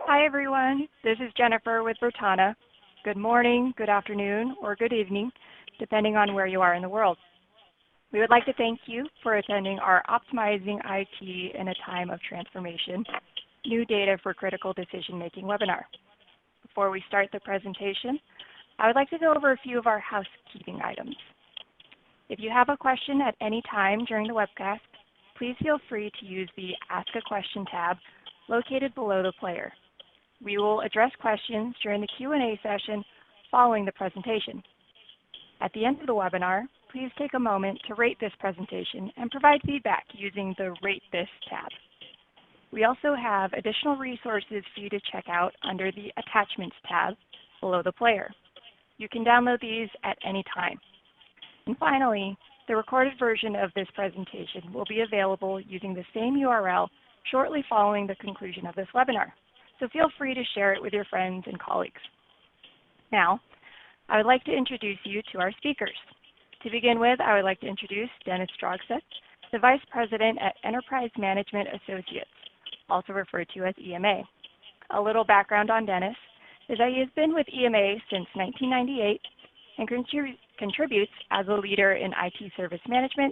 Hi, everyone. This is Jennifer with Virtana. Good morning, good afternoon, or good evening, depending on where you are in the world. We would like to thank you for attending our Optimizing IT in a Time of Transformation, New Data for Critical Decision-Making webinar. Before we start the presentation, I would like to go over a few of our housekeeping items. If you have a question at any time during the webcast, please feel free to use the Ask a Question tab located below the player. We will address questions during the Q&A session following the presentation. At the end of the webinar, please take a moment to rate this presentation and provide feedback using the Rate This tab. We also have additional resources for you to check out under the Attachments tab below the player. You can download these at any time. And finally, the recorded version of this presentation will be available using the same URL shortly following the conclusion of this webinar. So feel free to share it with your friends and colleagues. Now, I would like to introduce you to our speakers. To begin with, I would like to introduce Dennis Strogset, the Vice President at Enterprise Management Associates, also referred to as EMA. A little background on Dennis is that he has been with EMA since 1998 and contributes as a leader in IT service management,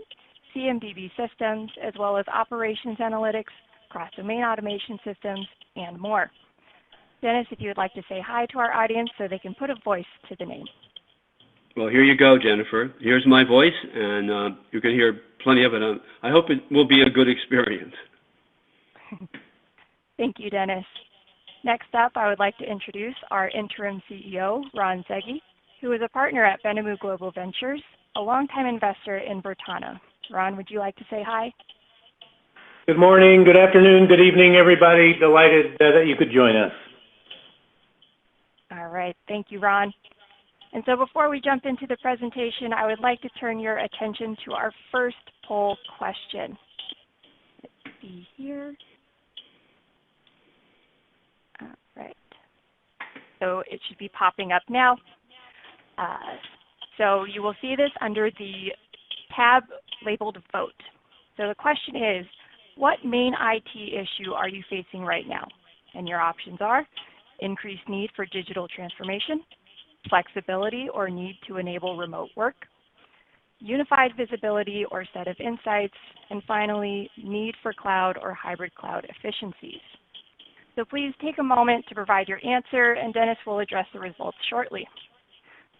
CMDB systems, as well as operations analytics, cross-domain automation systems, and more. Dennis, if you would like to say hi to our audience so they can put a voice to the name. Well, here you go, Jennifer. Here's my voice, and you can hear plenty of it. I hope it will be a good experience. Thank you, Dennis. Next up, I would like to introduce our interim CEO, Ron Zeggy, who is a partner at Benemu Global Ventures, a longtime investor in Virtana. Ron, would you like to say hi? Good morning, good afternoon, good evening, everybody. Delighted that you could join us. All right, thank you, Ron. And so before we jump into the presentation, I would like to turn your attention to our first poll question. Let's see here. All right. So it should be popping up now. So you will see this under the tab labeled Vote. So the question is, what main IT issue are you facing right now? And your options are increased need for digital transformation, flexibility or need to enable remote work, unified visibility or set of insights, and finally, need for cloud or hybrid cloud efficiencies. So please take a moment to provide your answer, and Dennis will address the results shortly.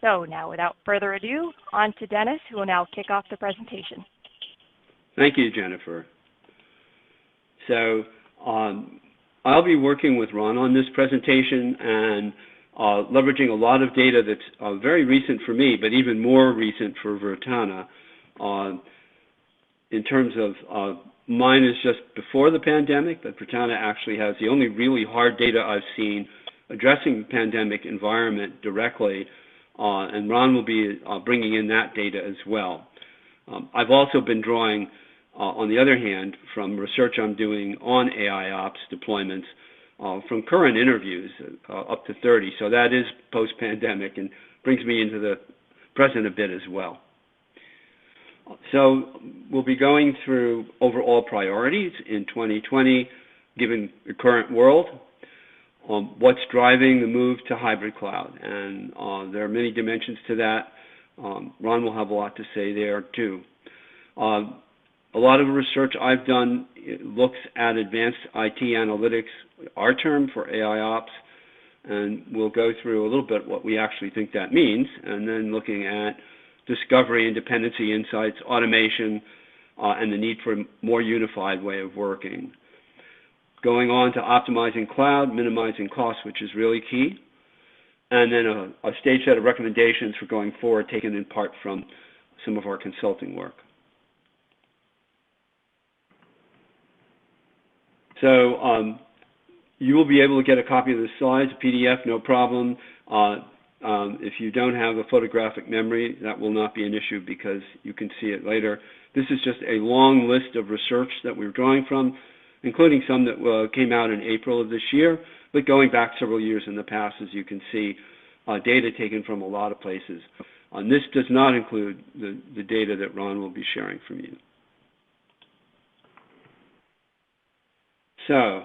So now, without further ado, on to Dennis, who will now kick off the presentation. Thank you, Jennifer. So I'll be working with Ron on this presentation and leveraging a lot of data that's very recent for me, but even more recent for Virtana. In terms of mine is just before the pandemic, but Virtana actually has the only really hard data I've seen addressing the pandemic environment directly, and Ron will be bringing in that data as well. I've also been drawing, on the other hand, from research I'm doing on AIOps deployments from current interviews, up to 30. So that is post-pandemic and brings me into the present a bit as well. So we'll be going through overall priorities in 2020, given the current world, what's driving the move to hybrid cloud. And there are many dimensions to that. Ron will have a lot to say there too. A lot of the research I've done looks at advanced IT analytics, our term for AIOps, and we'll go through a little bit what we actually think that means, and then looking at discovery and dependency insights, automation, and the need for a more unified way of working. Going on to optimizing cloud, minimizing costs, which is really key, and then a stage set of recommendations for going forward, taken in part from some of our consulting work. So you will be able to get a copy of the slides, PDF, no problem. If you don't have a photographic memory, that will not be an issue because you can see it later. This is just a long list of research that we're drawing from, including some that came out in April of this year, but going back several years in the past, as you can see, data taken from a lot of places. This does not include the data that Ron will be sharing from you. So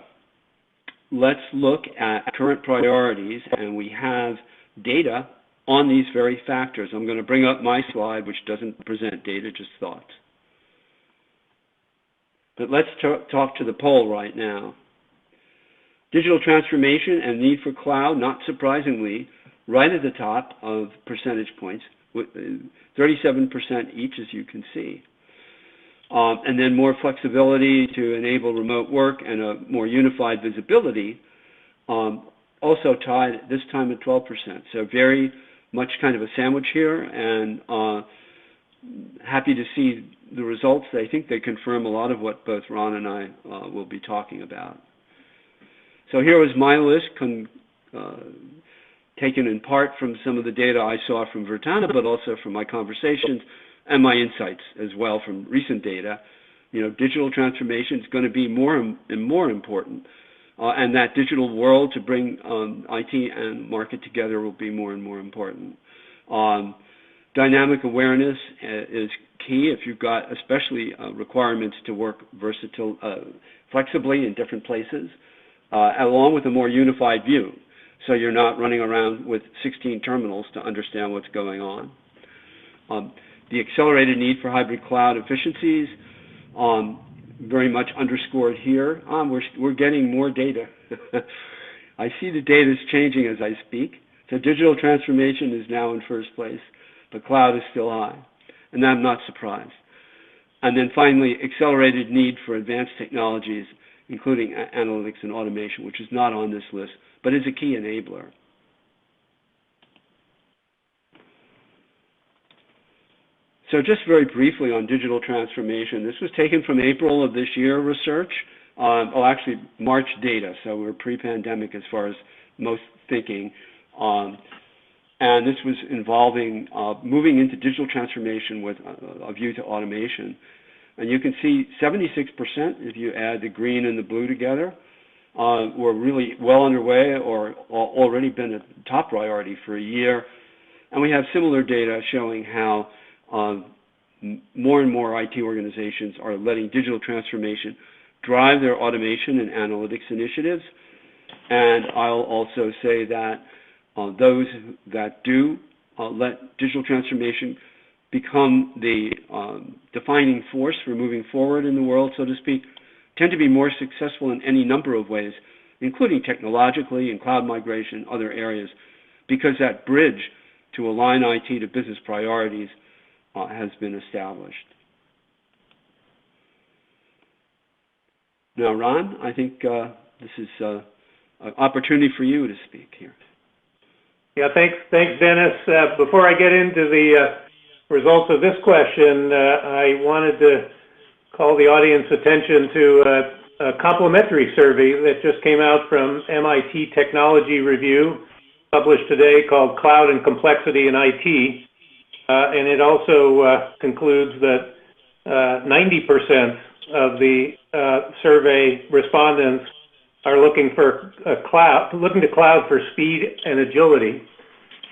let's look at current priorities, and we have data on these very factors. I'm going to bring up my slide, which doesn't present data, just thoughts. But let's talk to the poll right now. Digital transformation and need for cloud, not surprisingly, right at the top of percentage points, with 37% each, as you can see. And then more flexibility to enable remote work and a more unified visibility, also tied this time at 12%. So very much kind of a sandwich here, and happy to see the results. I think they confirm a lot of what both Ron and I will be talking about. So here was my list, taken in part from some of the data I saw from Virtana, but also from my conversations and my insights as well from recent data. You know, digital transformation is going to be more and more important, and that digital world to bring IT and market together will be more and more important. Dynamic awareness is key if you've got especially requirements to work flexibly in different places, along with a more unified view. So you're not running around with 16 terminals to understand what's going on. The accelerated need for hybrid cloud efficiencies, very much underscored here. We're getting more data. I see the data is changing as I speak. So digital transformation is now in first place, but cloud is still high, and I'm not surprised. And then finally, accelerated need for advanced technologies, including analytics and automation, which is not on this list, but is a key enabler. So just very briefly on digital transformation, this was taken from April of this year research, actually March data, so we're pre-pandemic as far as most thinking. And this was involving moving into digital transformation with a view to automation. And you can see 76%, if you add the green and the blue together, were really well underway or already been a top priority for a year. And we have similar data showing how more and more IT organizations are letting digital transformation drive their automation and analytics initiatives. And I'll also say that those that do let digital transformation become the defining force for moving forward in the world, so to speak, tend to be more successful in any number of ways, including technologically and cloud migration, other areas, because that bridge to align IT to business priorities has been established. Now, Ron, I think this is an opportunity for you to speak here. Yeah, thanks, Dennis. Before I get into the results of this question, I wanted to call the audience attention to a complimentary survey that just came out from MIT Technology Review, published today, called Cloud and Complexity in IT. And it also concludes that 90% of the survey respondents are looking for to cloud for speed and agility.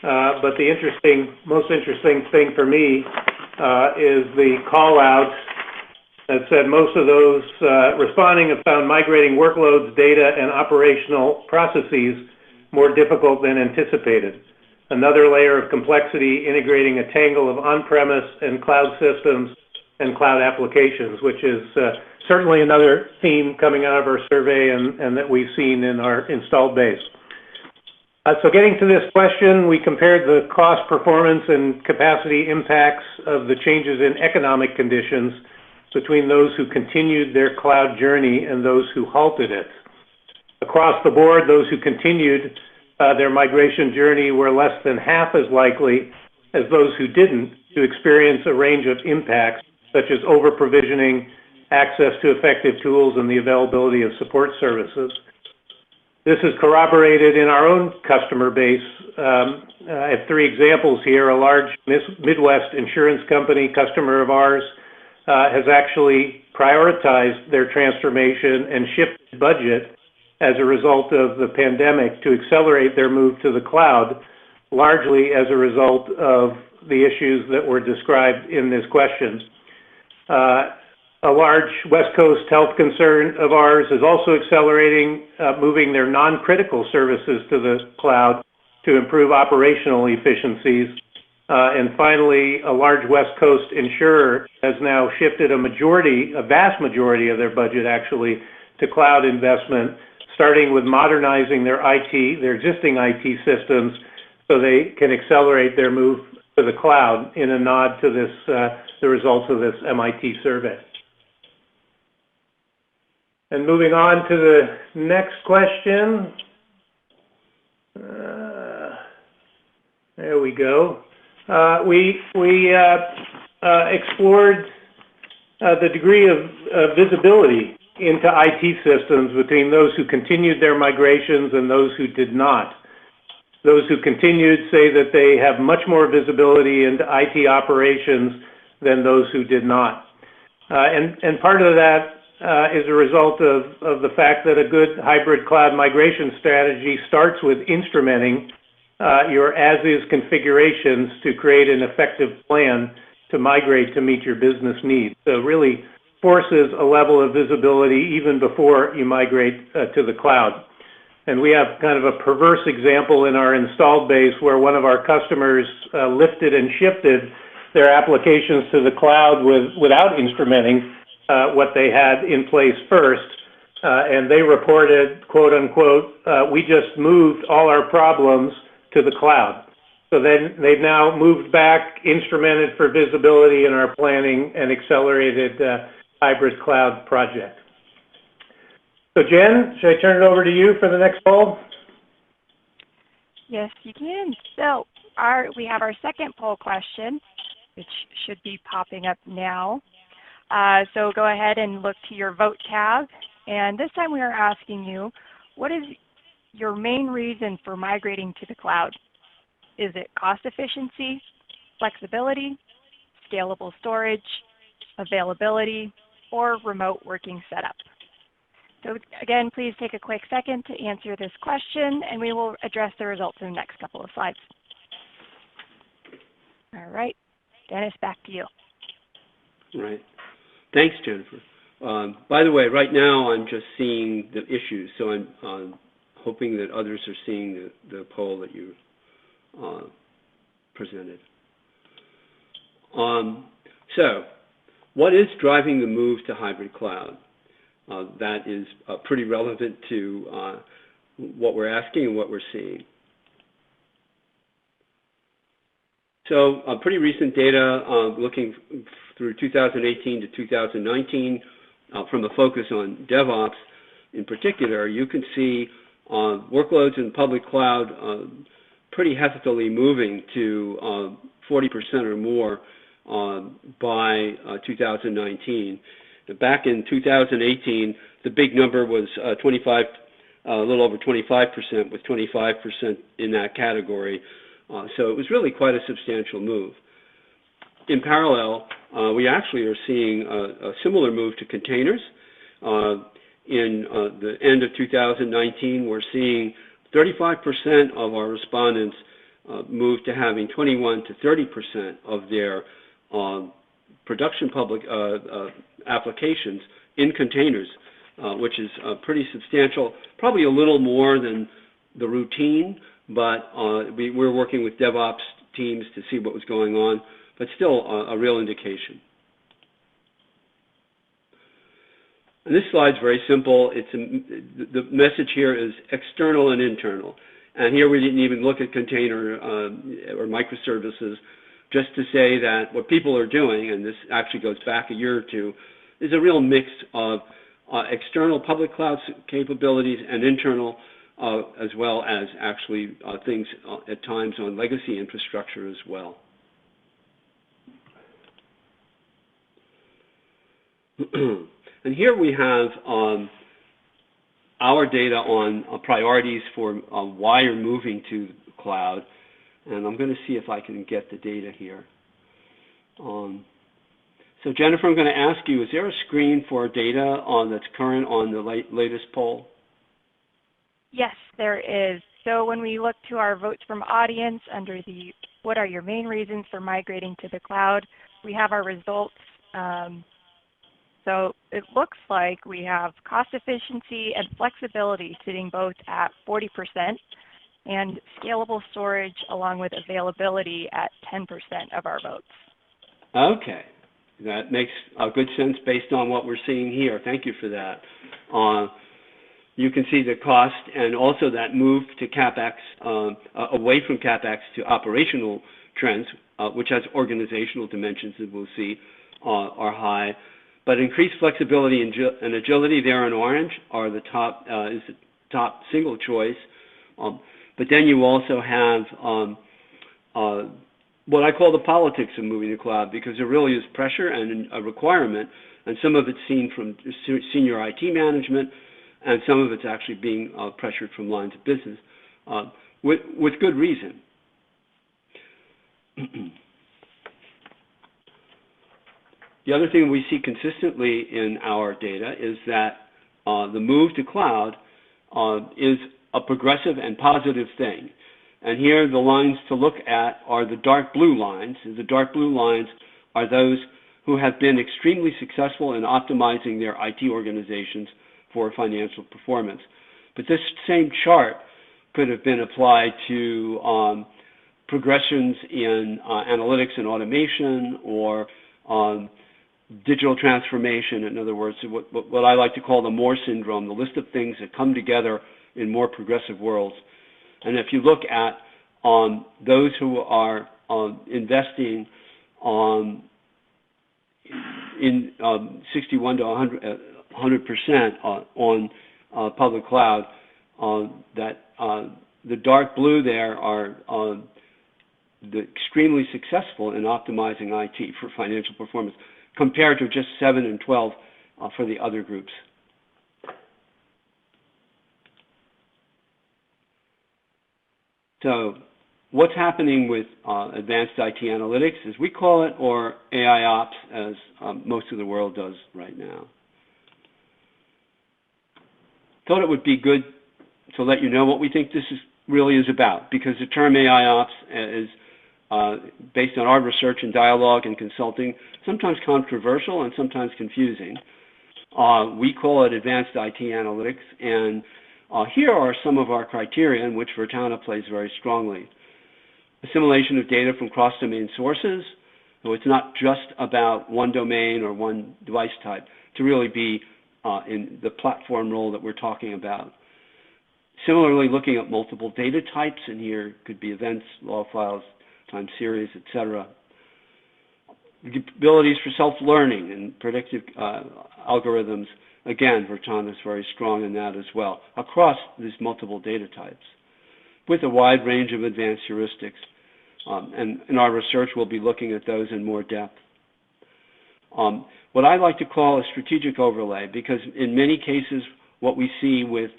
But the most interesting thing for me is the call out that said most of those responding have found migrating workloads, data, and operational processes more difficult than anticipated. Another layer of complexity integrating a tangle of on-premise and cloud systems and cloud applications, which is certainly another theme coming out of our survey and that we've seen in our installed base. So getting to this question, we compared the cost, performance, and capacity impacts of the changes in economic conditions between those who continued their cloud journey and those who halted it. Across the board, those who continued their migration journey were less than half as likely as those who didn't to experience a range of impacts, such as over-provisioning, access to effective tools, and the availability of support services. This is corroborated in our own customer base. I have three examples here. A large Midwest insurance company, customer of ours, has actually prioritized their transformation and shifted budget as a result of the pandemic to accelerate their move to the cloud, largely as a result of the issues that were described in this question. A large West Coast health concern of ours is also accelerating, moving their non-critical services to the cloud to improve operational efficiencies. And finally, a large West Coast insurer has now shifted a vast majority of their budget actually, to cloud investment, starting with modernizing their existing IT systems, so they can accelerate their move to the cloud in a nod to this, the results of this MIT survey. And moving on to the next question. There we go. We explored the degree of visibility into IT systems between those who continued their migrations and those who did not. Those who continued say that they have much more visibility into IT operations than those who did not. And part of that is a result of the fact that a good hybrid cloud migration strategy starts with instrumenting your as-is configurations to create an effective plan to migrate to meet your business needs. So really forces a level of visibility even before you migrate to the cloud. And we have kind of a perverse example in our installed base where one of our customers lifted and shifted their applications to the cloud without instrumenting what they had in place first. And they reported, quote unquote, we just moved all our problems to the cloud. So then they've now moved back, instrumented for visibility in our planning and accelerated hybrid cloud project. So Jen, should I turn it over to you for the next poll? Yes, you can. So we have our second poll question, which should be popping up now. So go ahead and look to your vote tab. And this time we are asking you, what is your main reason for migrating to the cloud? Is it cost efficiency, flexibility, scalable storage, availability, or remote working setup? So again, please take a quick second to answer this question, and we will address the results in the next couple of slides. All right, Dennis, back to you. Right. Thanks, Jennifer. By the way, right now I'm just seeing the issues, so I'm hoping that others are seeing the poll that you presented. So, what is driving the move to hybrid cloud? That is pretty relevant to what we're asking and what we're seeing. So pretty recent data looking through 2018 to 2019 from a focus on DevOps in particular, you can see workloads in public cloud pretty heftily moving to 40% or more by 2019. Back in 2018, the big number was a little over 25%, with 25% in that category. So it was really quite a substantial move. In parallel, we actually are seeing a similar move to containers. In the end of 2019, we're seeing 35% of our respondents move to having 21 to 30% of their production public applications in containers, which is pretty substantial, probably a little more than the routine, but we're working with DevOps teams to see what was going on, but still a real indication. And this slide's very simple. The message here is external and internal. And here we didn't even look at container or microservices, just to say that what people are doing, and this actually goes back a year or two, is a real mix of external public cloud capabilities and internal, as well as actually things at times on legacy infrastructure as well. And here we have our data on priorities for why you're moving to the cloud. And I'm going to see if I can get the data here. So Jennifer, I'm going to ask you, is there a screen for data that's current on the latest poll? Yes, there is. So when we look to our votes from audience under the what are your main reasons for migrating to the cloud, we have our results So it looks like we have cost efficiency and flexibility sitting both at 40% and scalable storage along with availability at 10% of our votes. Okay. That makes good sense based on what we're seeing here. Thank you for that. You can see the cost and also that move to CapEx, away from CapEx to operational trends, which has organizational dimensions that we'll see are high. But increased flexibility and agility there in orange are the top, is the top single choice. But then you also have what I call the politics of moving to cloud, because there really is pressure and a requirement, and some of it's seen from senior IT management, and some of it's actually being pressured from lines of business with good reason. The other thing we see consistently in our data is that the move to cloud is a progressive and positive thing. And here the lines to look at are the dark blue lines. The dark blue lines are those who have been extremely successful in optimizing their IT organizations for financial performance. But this same chart could have been applied to progressions in analytics and automation or digital transformation. In other words, what I like to call the Moore syndrome, the list of things that come together in more progressive worlds. And if you look at those who are investing in 61 to 100% on public cloud, the dark blue there are the extremely successful in optimizing IT for financial performance, compared to just 7 and 12 for the other groups. So what's happening with advanced IT analytics, as we call it, or AIOps, as most of the world does right now? Thought it would be good to let you know what we think this really is about, because the term AIOps is based on our research and dialogue and consulting, sometimes controversial and sometimes confusing. We call it advanced IT analytics, and here are some of our criteria in which Virtana plays very strongly. Assimilation of data from cross-domain sources, so it's not just about one domain or one device type, to really be in the platform role that we're talking about. Similarly, looking at multiple data types, and here could be events, log files, time series, etc. The abilities for self-learning and predictive algorithms. Again, Virtana is very strong in that as well, across these multiple data types, with a wide range of advanced heuristics. And in our research, we'll be looking at those in more depth. What I like to call a strategic overlay, because in many cases, what we see with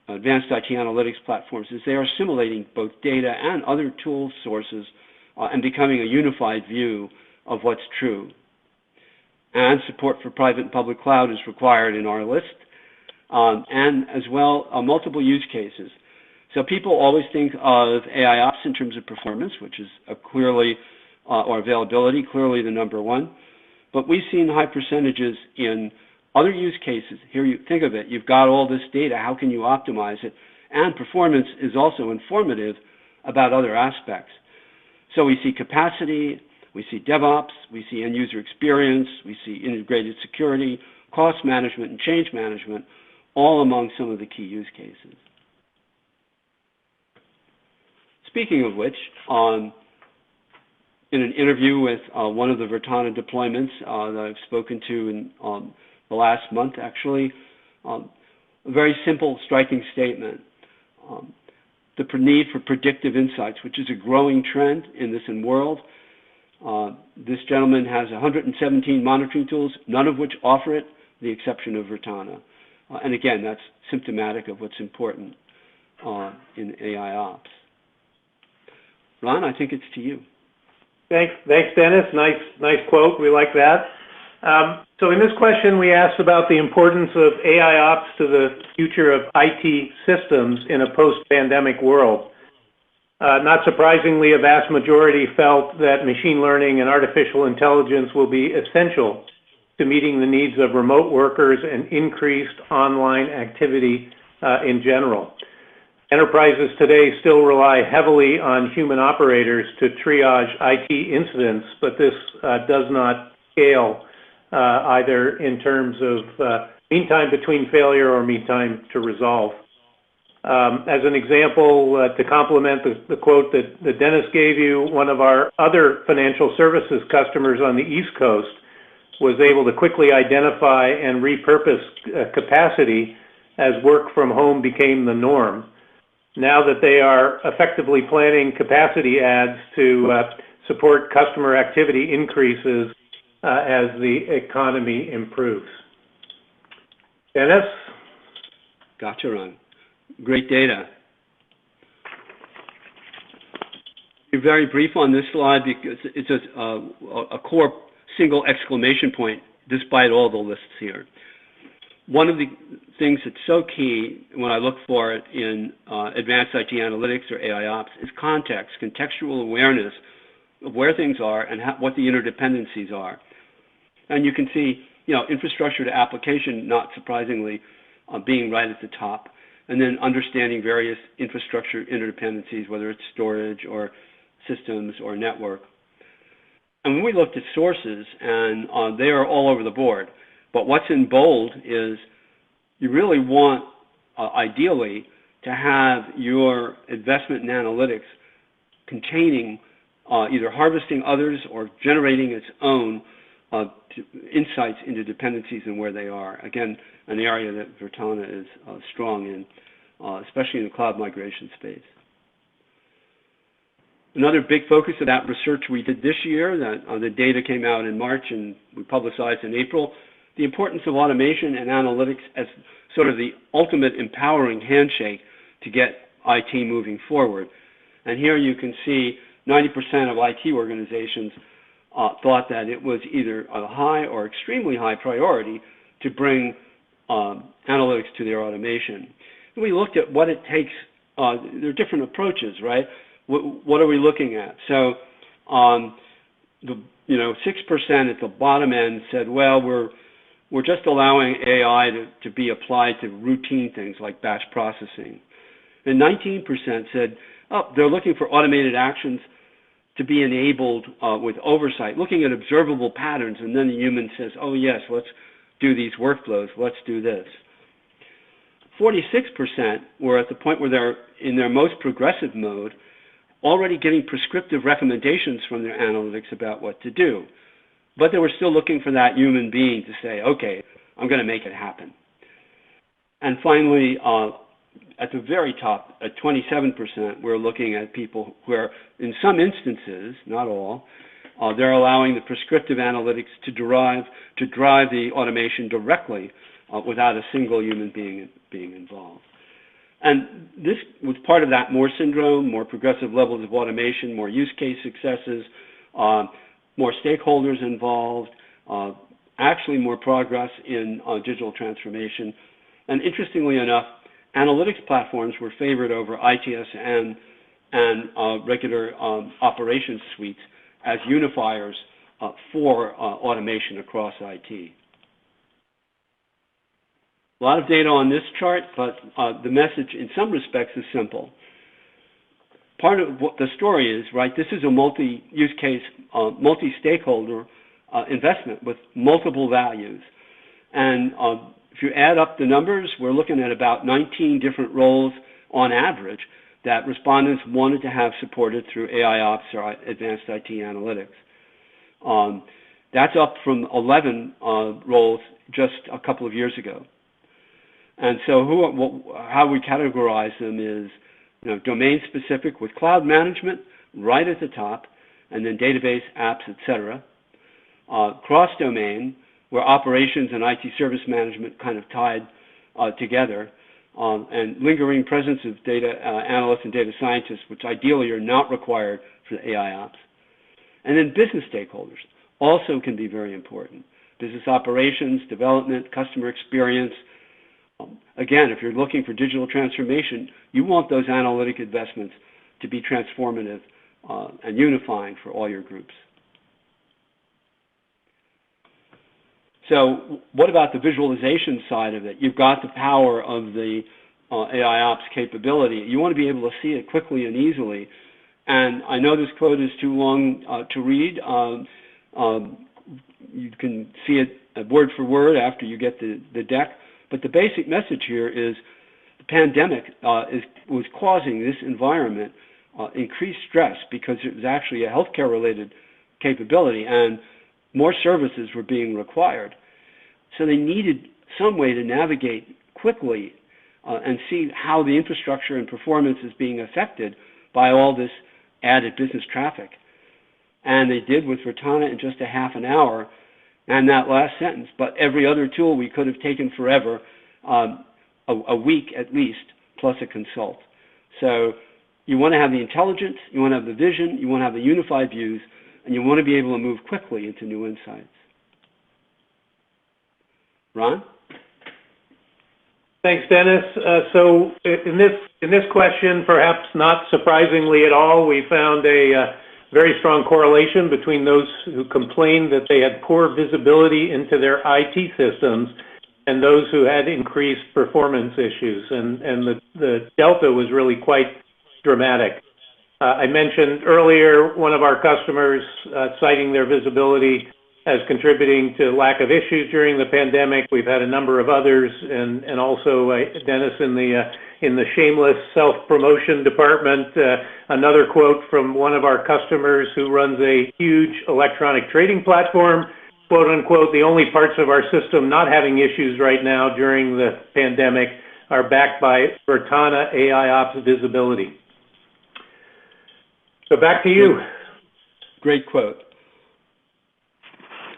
advanced IT analytics platforms is they are assimilating both data and other tool sources and becoming a unified view of what's true. And support for private and public cloud is required in our list, and as well multiple use cases. So people always think of AIOps in terms of performance, which is clearly, or availability, clearly the number one. But we've seen high percentages in other use cases. Here you think of it, you've got all this data, how can you optimize it? And performance is also informative about other aspects. So we see capacity, we see DevOps, we see end user experience, we see integrated security, cost management, and change management, all among some of the key use cases. Speaking of which, in an interview with one of the Virtana deployments that I've spoken to in the last month, actually, a very simple, striking statement. The need for predictive insights, which is a growing trend in this world. This gentleman has 117 monitoring tools, none of which offer it, the exception of Virtana. And again, that's symptomatic of what's important in AIOps. Ron, I think it's to you. Thanks, Dennis. Nice quote. We like that. So in this question, we asked about the importance of AIOps to the future of IT systems in a post-pandemic world. Not surprisingly, a vast majority felt that machine learning and artificial intelligence will be essential to meeting the needs of remote workers and increased online activity in general. Enterprises today still rely heavily on human operators to triage IT incidents, but this does not scale either in terms of mean time between failure or mean time to resolve. As an example, to complement the quote that Dennis gave you, one of our other financial services customers on the East Coast was able to quickly identify and repurpose capacity as work from home became the norm. Now that they are effectively planning capacity adds to support customer activity increases as the economy improves. Dennis? Gotcha, Ron. Great data. Be very brief on this slide because it's a core single exclamation point despite all the lists here. One of the things that's so key when I look for it in advanced IT analytics or AIOps is context, contextual awareness of where things are and what the interdependencies are. And you can see, infrastructure to application, not surprisingly, being right at the top, and then understanding various infrastructure interdependencies, whether it's storage or systems or network. And when we looked at sources, and they are all over the board, but what's in bold is you really want, ideally, to have your investment in analytics containing either harvesting others or generating its own insights into dependencies and where they are. Again, an area that Virtana is strong in, especially in the cloud migration space. Another big focus of that research we did this year, that the data came out in March and we publicized in April, the importance of automation and analytics as sort of the ultimate empowering handshake to get IT moving forward. And here you can see 90% of IT organizations thought that it was either a high or extremely high priority to bring analytics to their automation. And we looked at what it takes. There are different approaches, right? What are we looking at? So, 6% at the bottom end said, well, we're just allowing AI to be applied to routine things like batch processing. And 19% said, they're looking for automated actions to be enabled with oversight, looking at observable patterns, and then the human says, oh yes, let's do these workflows, let's do this. 46% were at the point where they're in their most progressive mode, already getting prescriptive recommendations from their analytics about what to do. But they were still looking for that human being to say, okay, I'm going to make it happen. And finally, at the very top, at 27%, we're looking at people who are, in some instances, not all, they're allowing the prescriptive analytics to drive the automation directly without a single human being involved. And this was part of that Moore syndrome, more progressive levels of automation, more use case successes, more stakeholders involved, actually more progress in digital transformation. And interestingly enough, analytics platforms were favored over ITSM and regular operations suites as unifiers for automation across IT. A lot of data on this chart, but the message in some respects is simple. Part of what the story is, right, this is a multi-use case, multi-stakeholder investment with multiple values. And if you add up the numbers, we're looking at about 19 different roles on average that respondents wanted to have supported through AIOps or advanced IT analytics. That's up from 11 roles just a couple of years ago. And so how we categorize them is domain-specific with cloud management right at the top, and then database, apps, etc. Cross-domain, where operations and IT service management kind of tied together, and lingering presence of data analysts and data scientists, which ideally are not required for the AIOps. And then business stakeholders also can be very important. Business operations, development, customer experience. Again, if you're looking for digital transformation, you want those analytic investments to be transformative and unifying for all your groups. So what about the visualization side of it? You've got the power of the AIOps capability. You want to be able to see it quickly and easily. And I know this code is too long to read. You can see it word for word after you get the deck. But the basic message here is the pandemic was causing this environment increased stress because it was actually a healthcare-related capability, and more services were being required. So they needed some way to navigate quickly and see how the infrastructure and performance is being affected by all this added business traffic. And they did with Virtana in just a half an hour, and that last sentence. But every other tool we could have taken forever, a week at least, plus a consult. So you want to have the intelligence, you want to have the vision, you want to have the unified views, and you want to be able to move quickly into new insights. Ron? Thanks, Dennis. So in this question, perhaps not surprisingly at all, we found a very strong correlation between those who complained that they had poor visibility into their IT systems and those who had increased performance issues. And the delta was really quite dramatic. I mentioned earlier one of our customers citing their visibility as contributing to lack of issues during the pandemic. We've had a number of others, and also Dennis in the shameless self-promotion department. Another quote from one of our customers who runs a huge electronic trading platform, quote unquote, the only parts of our system not having issues right now during the pandemic are backed by Virtana AIOps visibility. So back to you. Great quote.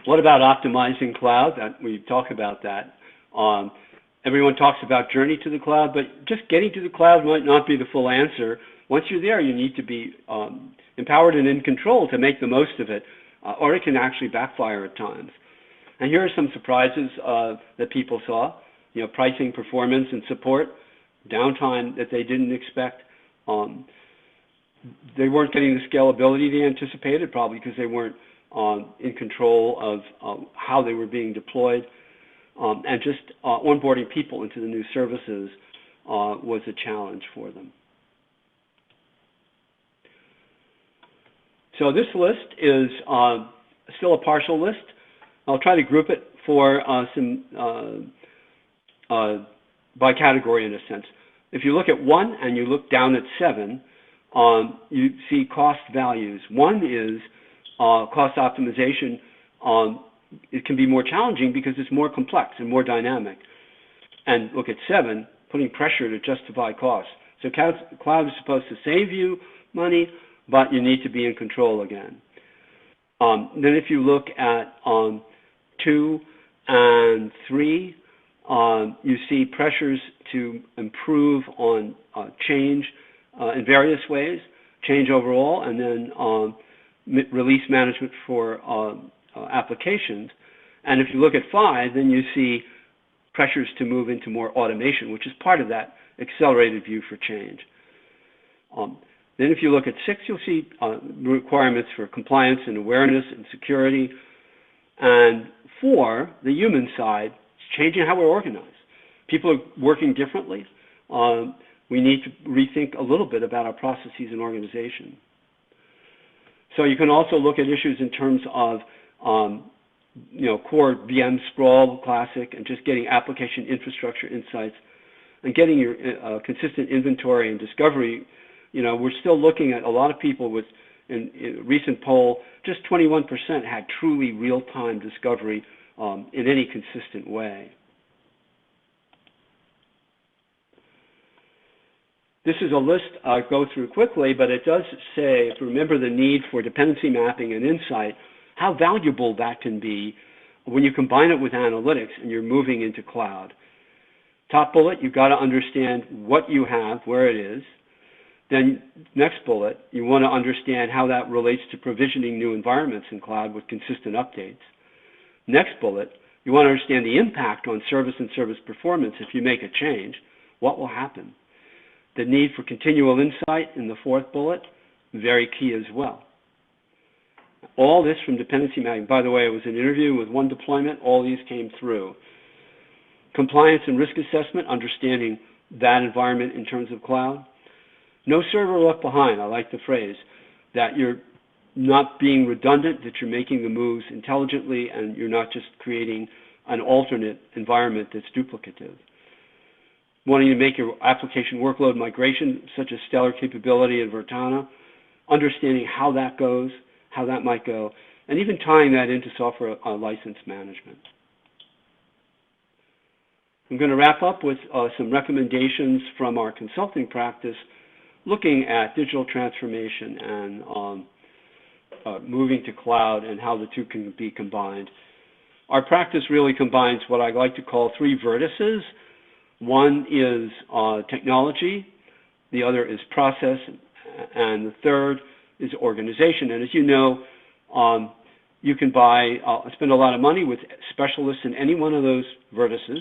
What about optimizing cloud? We talk about that. Everyone talks about journey to the cloud, but just getting to the cloud might not be the full answer. Once you're there, you need to be empowered and in control to make the most of it, or it can actually backfire at times. And here are some surprises that people saw. You know, pricing, performance, and support, downtime that they didn't expect. They weren't getting the scalability they anticipated, probably because they weren't in control of how they were being deployed. And just onboarding people into the new services was a challenge for them. So this list is still a partial list. I'll try to group it for by category in a sense. If you look at 1 and you look down at 7, you see cost values. 1 is cost optimization. It can be more challenging because it's more complex and more dynamic. And look at 7, putting pressure to justify costs. So cloud is supposed to save you money, but you need to be in control again. Then if you look at 2 and 3, you see pressures to improve on change in various ways, change overall, and then release management for applications. And if you look at 5, then you see pressures to move into more automation, which is part of that accelerated view for change. Then if you look at 6, you'll see requirements for compliance and awareness and security. And 4, the human side, is changing how we're organized. People are working differently. We need to rethink a little bit about our processes and organization. So you can also look at issues in terms of core VM sprawl, classic, and just getting application infrastructure insights and getting your consistent inventory and discovery. We're still looking at a lot of people with, in a recent poll, just 21% had truly real-time discovery in any consistent way. This is a list I'll go through quickly, but it does say, remember the need for dependency mapping and insight, how valuable that can be when you combine it with analytics and you're moving into cloud. Top bullet, you've got to understand what you have, where it is. Then next bullet, you want to understand how that relates to provisioning new environments in cloud with consistent updates. Next bullet, you want to understand the impact on service and service performance if you make a change. What will happen? The need for continual insight in the 4th bullet, very key as well. All this from dependency mapping. By the way, it was an interview with one deployment. All these came through. Compliance and risk assessment, understanding that environment in terms of cloud. No server left behind. I like the phrase that you're not being redundant, that you're making the moves intelligently, and you're not just creating an alternate environment that's duplicative. Wanting to make your application workload migration, such as stellar capability in Virtana, understanding how that goes, how that might go, and even tying that into software license management. I'm going to wrap up with some recommendations from our consulting practice looking at digital transformation and moving to cloud and how the two can be combined. Our practice really combines what I like to call three vertices. One is technology, the other is process, and the third is organization. And as you know, you can spend a lot of money with specialists in any one of those vertices.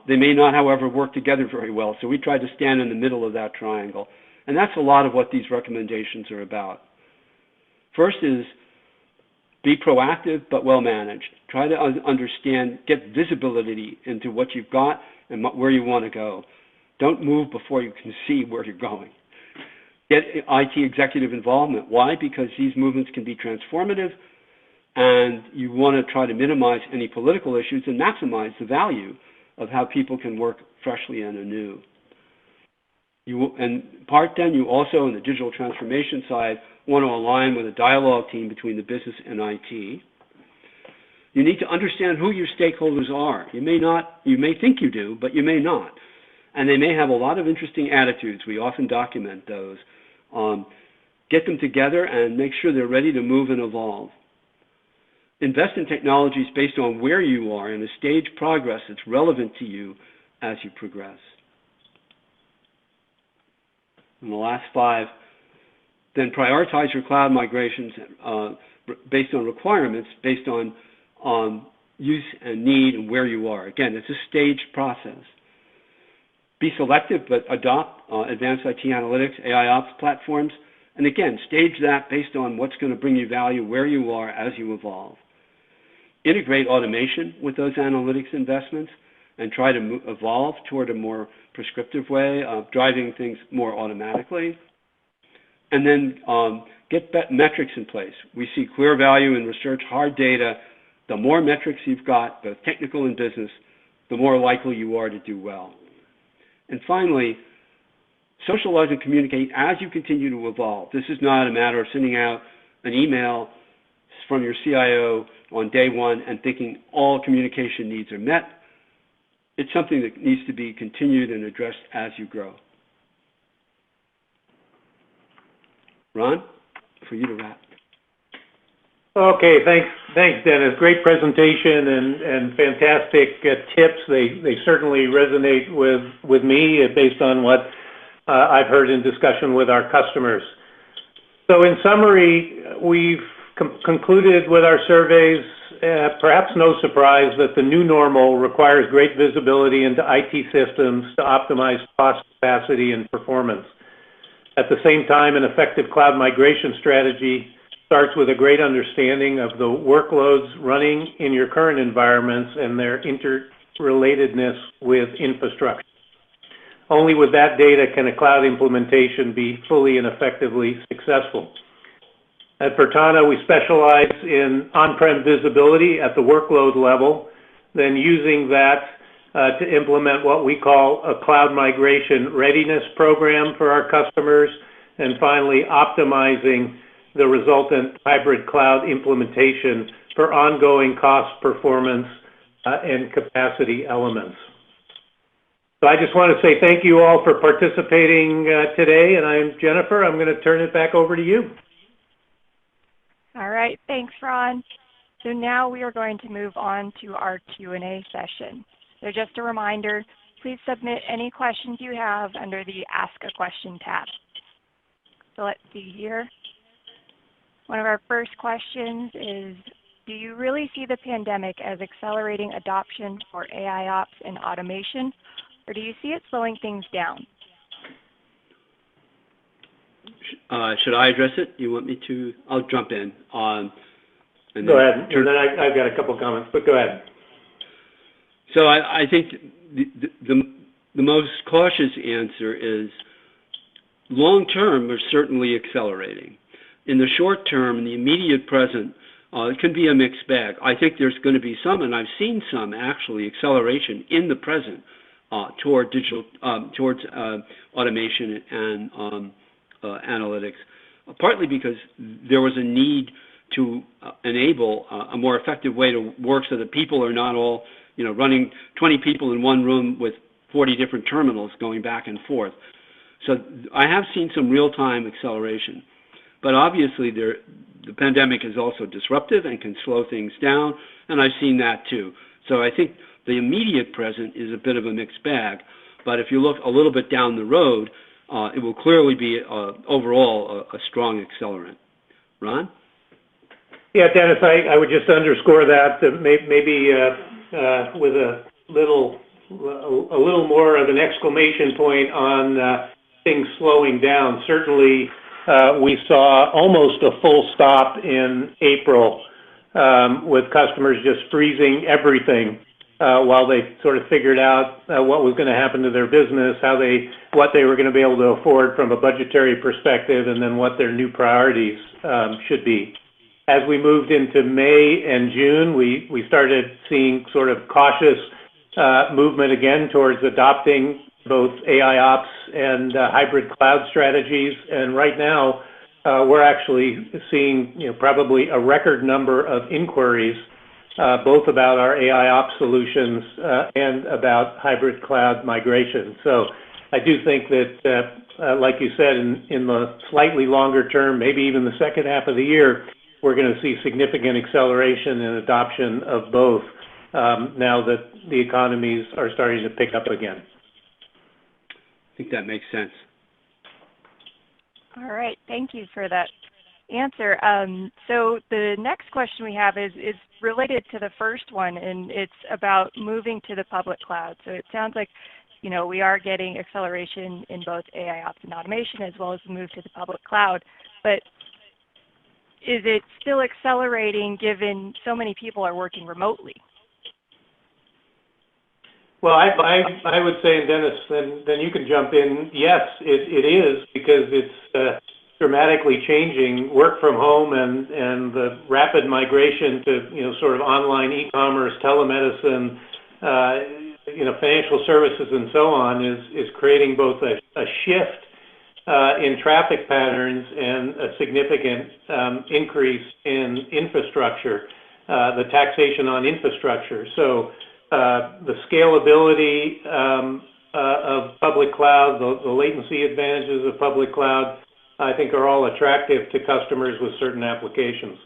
They may not, however, work together very well, so we try to stand in the middle of that triangle. And that's a lot of what these recommendations are about. First is be proactive but well managed. Try to understand, get visibility into what you've got and where you want to go. Don't move before you can see where you're going. Get IT executive involvement. Why? Because these movements can be transformative, and you want to try to minimize any political issues and maximize the value of how people can work freshly and anew. And part 10, you also, in the digital transformation side, want to align with a dialogue team between the business and IT. You need to understand who your stakeholders are. You may think you do, but you may not. And they may have a lot of interesting attitudes. We often document those. Get them together and make sure they're ready to move and evolve. Invest in technologies based on where you are and a stage progress that's relevant to you as you progress. And the last 5, then prioritize your cloud migrations based on requirements, based on use and need and where you are. Again, it's a staged process. Be selective, but adopt advanced IT analytics, AIOps platforms. And again, stage that based on what's going to bring you value where you are as you evolve. Integrate automation with those analytics investments and try to evolve toward a more prescriptive way of driving things more automatically. And then get metrics in place. We see clear value in research, hard data. The more metrics you've got, both technical and business, the more likely you are to do well. And finally, socialize and communicate as you continue to evolve. This is not a matter of sending out an email from your CIO on day one and thinking all communication needs are met. It's something that needs to be continued and addressed as you grow. Ron, for you to wrap. Okay, thanks, Dennis. Great presentation and fantastic tips. They certainly resonate with me based on what I've heard in discussion with our customers. So in summary, we've concluded with our surveys, perhaps no surprise, that the new normal requires great visibility into IT systems to optimize cost, capacity, and performance. At the same time, an effective cloud migration strategy starts with a great understanding of the workloads running in your current environments and their interrelatedness with infrastructure. Only with that data can a cloud implementation be fully and effectively successful. At Virtana, we specialize in on-prem visibility at the workload level, then using that to implement what we call a cloud migration readiness program for our customers, and finally optimizing the resultant hybrid cloud implementation for ongoing cost, performance, and capacity elements. So I just want to say thank you all for participating today, and I'm Jennifer. I'm going to turn it back over to you. All right, thanks, Ron. So now we are going to move on to our Q&A session. So just a reminder, please submit any questions you have under the Ask a Question tab. So let's see here. One of our first questions is, do you really see the pandemic as accelerating adoption for AIOps and automation, or do you see it slowing things down? Should I address it? You want me to? I'll jump in. Go ahead, and then I've got a couple comments, but go ahead. So I think the most cautious answer is long-term, we're certainly accelerating. In the short term, in the immediate present, it can be a mixed bag. I think there's going to be some, and I've seen some actually, acceleration in the present toward towards automation and analytics, partly because there was a need to enable a more effective way to work so that people are not all, running 20 people in one room with 40 different terminals going back and forth. So I have seen some real-time acceleration. But obviously the pandemic is also disruptive and can slow things down, and I've seen that too. So I think the immediate present is a bit of a mixed bag, but if you look a little bit down the road, it will clearly be overall a strong accelerant. Ron? Yeah, Dennis, I would just underscore that maybe with a little more of an exclamation point on things slowing down. Certainly, we saw almost a full stop in April with customers just freezing everything while they sort of figured out what was going to happen to their business, what they were going to be able to afford from a budgetary perspective, and then what their new priorities should be. As we moved into May and June, we started seeing sort of cautious movement again towards adopting both AIOps and hybrid cloud strategies. And right now, we're actually seeing probably a record number of inquiries, both about our AIOps solutions and about hybrid cloud migration. So I do think that, like you said, in the slightly longer term, maybe even the second half of the year, we're going to see significant acceleration and adoption of both now that the economies are starting to pick up again. I think that makes sense. All right, thank you for that answer. So the next question we have is related to the first one, and it's about moving to the public cloud. So it sounds like, we are getting acceleration in both AIOps and automation as well as the move to the public cloud. But is it still accelerating given so many people are working remotely? Well, I would say, and Dennis, then you can jump in. Yes, it is, because it's dramatically changing work from home and the rapid migration to sort of online e-commerce, telemedicine, financial services, and so on is creating both a shift in traffic patterns and a significant increase in infrastructure, the taxation on infrastructure. So the scalability of public cloud, the latency advantages of public cloud, I think are all attractive to customers with certain applications.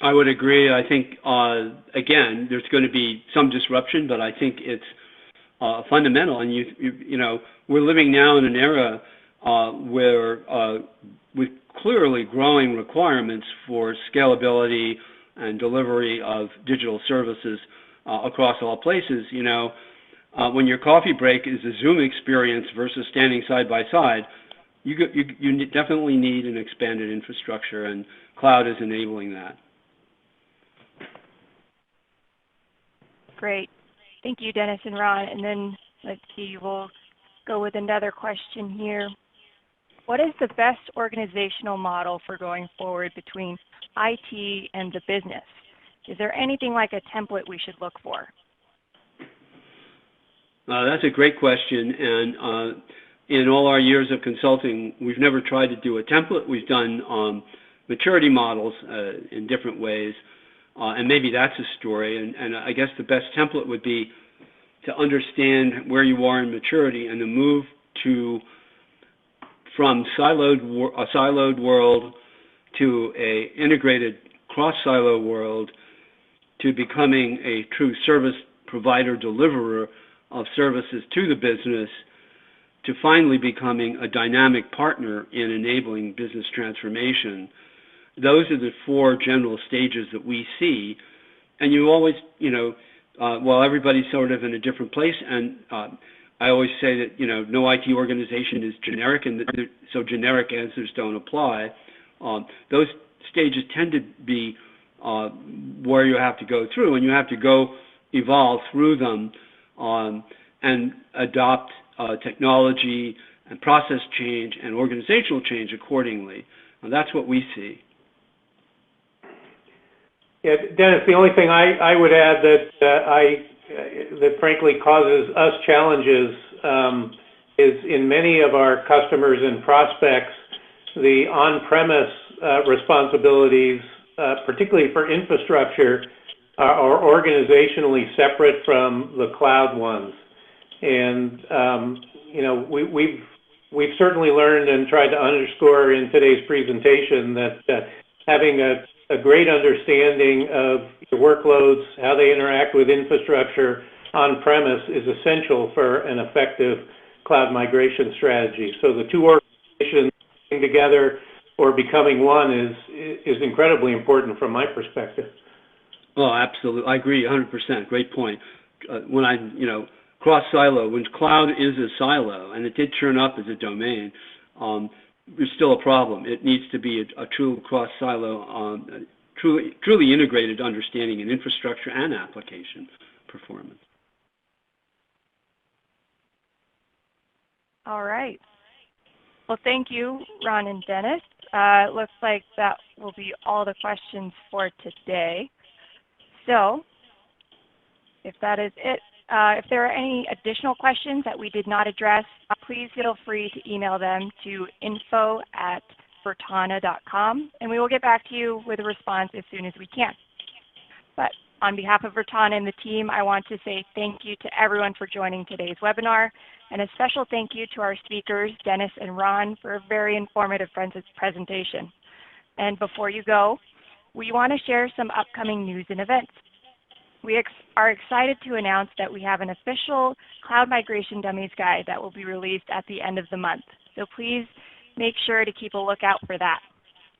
I would agree. I think, again, there's going to be some disruption, but I think it's fundamental. And, we're living now in an era where with clearly growing requirements for scalability and delivery of digital services across all places. When your coffee break is a Zoom experience versus standing side by side, you definitely need an expanded infrastructure, and cloud is enabling that. Great. Thank you, Dennis and Ron. And then let's see, we'll go with another question here. What is the best organizational model for going forward between IT and the business? Is there anything like a template we should look for? That's a great question. And in all our years of consulting, we've never tried to do a template. We've done maturity models in different ways. And maybe that's a story. And I guess the best template would be to understand where you are in maturity and to move from a siloed world to a integrated cross-silo world to becoming a true service provider, deliverer of services to the business, to finally becoming a dynamic partner in enabling business transformation. Those are the four general stages that we see. And you always, while everybody's sort of in a different place, and I always say that, no IT organization is generic, and so generic answers don't apply. Those stages tend to be where you have to go through, and you have to go evolve through them and adopt technology and process change and organizational change accordingly. And that's what we see. Yeah, Dennis, the only thing I would add that frankly causes us challenges is in many of our customers and prospects, the on-premise responsibilities, particularly for infrastructure, are organizationally separate from the cloud ones. And we've certainly learned and tried to underscore in today's presentation that having a great understanding of your workloads, how they interact with infrastructure on-premise is essential for an effective cloud migration strategy. So the two organizations coming together or becoming one is incredibly important from my perspective. Oh, absolutely. I agree 100%. Great point. Cross-silo, when cloud is a silo, and it did turn up as a domain, there's still a problem. It needs to be a true cross-silo, truly integrated understanding in infrastructure and application performance. All right. Well, thank you, Ron and Dennis. It looks like that will be all the questions for today. So, if that is it, if there are any additional questions that we did not address, please feel free to email them to info@virtana.com, and we will get back to you with a response as soon as we can. But on behalf of Virtana and the team, I want to say thank you to everyone for joining today's webinar, and a special thank you to our speakers, Dennis and Ron, for a very informative presentation. And before you go, we want to share some upcoming news and events. We are excited to announce that we have an official Cloud Migration Dummies guide that will be released at the end of the month. So please make sure to keep a lookout for that.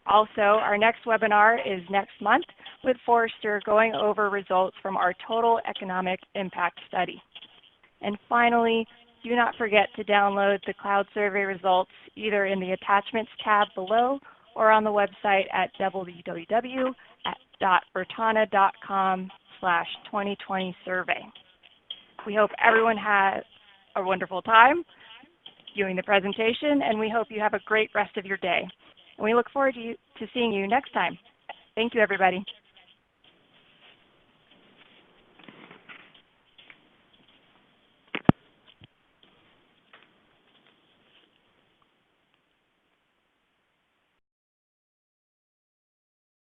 Also, our next webinar is next month with Forrester going over results from our Total Economic Impact Study. And finally, do not forget to download the cloud survey results either in the attachments tab below or on the website at www.virtana.com/2020survey. We hope everyone has a wonderful time viewing the presentation, and we hope you have a great rest of your day. And we look forward to seeing you next time. Thank you, everybody.